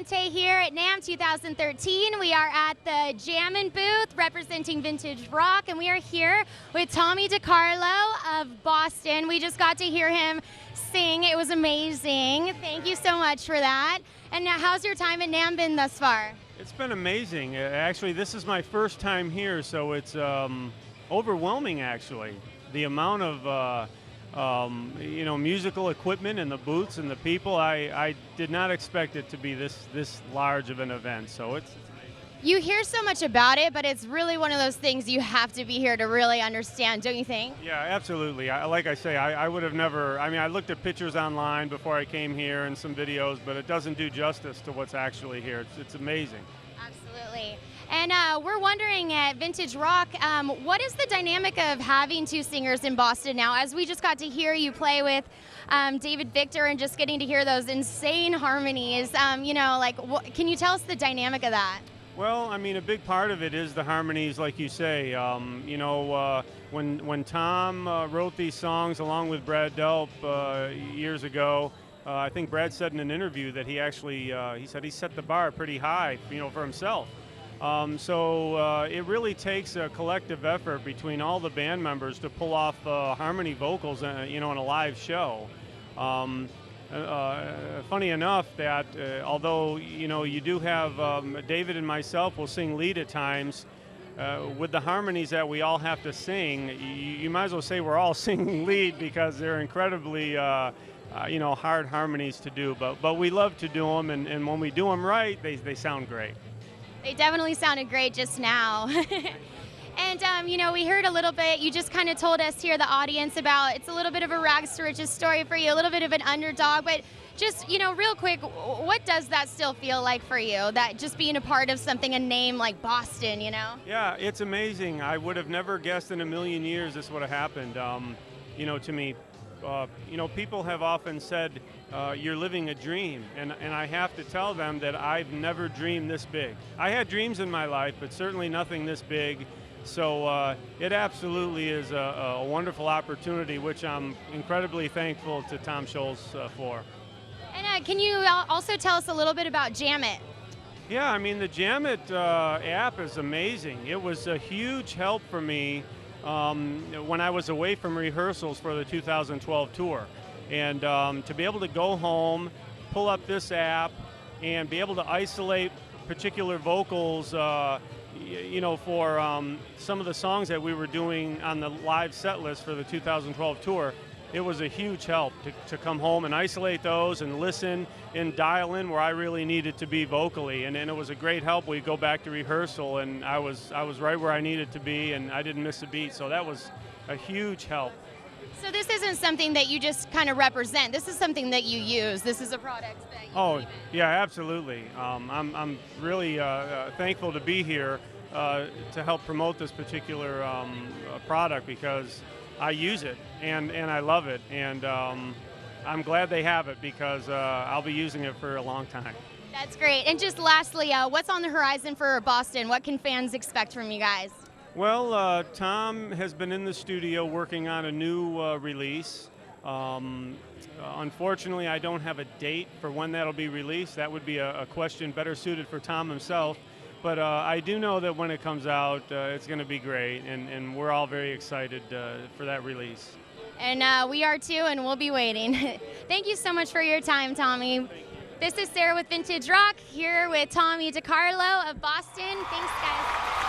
Dante here at NAMM 2013. We are at the Jammin' booth representing vintage rock, and we are here with Tommy DeCarlo of Boston. We just got to hear him sing. It was amazing. Thank you so much for that. And now, how's your time at NAMM been thus far? It's been amazing. Actually, this is my first time here, so it's overwhelming, actually. The amount of musical equipment and the booths and the people, I did not expect it to be this large of an event, so it's amazing. You hear so much about it, but it's really one of those things you have to be here to really understand, don't you think? Yeah, absolutely. Like I say, I would have never, I looked at pictures online before I came here and some videos, but it doesn't do justice to what's actually here. It's amazing. Absolutely. And we're wondering at Vintage Rock, what is the dynamic of having two singers in Boston now? As we just got to hear you play with David Victor and just getting to hear those insane harmonies, can you tell us the dynamic of that? Well, a big part of it is the harmonies, like you say. When Tom wrote these songs along with Brad Delp years ago, I think Brad said in an interview that he actually, he said he set the bar pretty high, for himself. It really takes a collective effort between all the band members to pull off harmony vocals, in a live show. Funny enough that although you do have David and myself will sing lead at times, with the harmonies that we all have to sing, you might as well say we're all singing lead because they're incredibly hard harmonies to do. But we love to do them, and when we do them right, they sound great. They definitely sounded great just now. And, we heard a little bit, you just kind of told us here, the audience, about it's a little bit of a rags to riches story for you, a little bit of an underdog, but just, real quick, what does that still feel like for you, that just being a part of something, a name like Boston, Yeah, it's amazing. I would have never guessed in a million years this would have happened, to me. People have often said, you're living a dream, and I have to tell them that I've never dreamed this big. I had dreams in my life, but certainly nothing this big. So it absolutely is a wonderful opportunity, which I'm incredibly thankful to Tom Scholes for. And can you also tell us a little bit about Jam It? Yeah, the Jam It app is amazing. It was a huge help for me when I was away from rehearsals for the 2012 tour. And to be able to go home, pull up this app, and be able to isolate particular vocals, for some of the songs that we were doing on the live set list for the 2012 tour, it was a huge help to come home and isolate those and listen and dial in where I really needed to be vocally. And it was a great help. We'd go back to rehearsal, and I was right where I needed to be, and I didn't miss a beat. So that was a huge help. So this isn't something that you just kind of represent. This is something that you use. This is a product that you believe in. Yeah, absolutely. I'm really thankful to be here to help promote this particular product because I use it and I love it, and I'm glad they have it because I'll be using it for a long time. That's great. And just lastly, what's on the horizon for Boston? What can fans expect from you guys? Well, Tom has been in the studio working on a new release. Unfortunately, I don't have a date for when that'll be released. That would be a question better suited for Tom himself. But I do know that when it comes out, it's going to be great, and we're all very excited for that release. And we are too, and we'll be waiting. Thank you so much for your time, Tommy. This is Sarah with Vintage Rock, here with Tommy DeCarlo of Boston. Thanks, guys.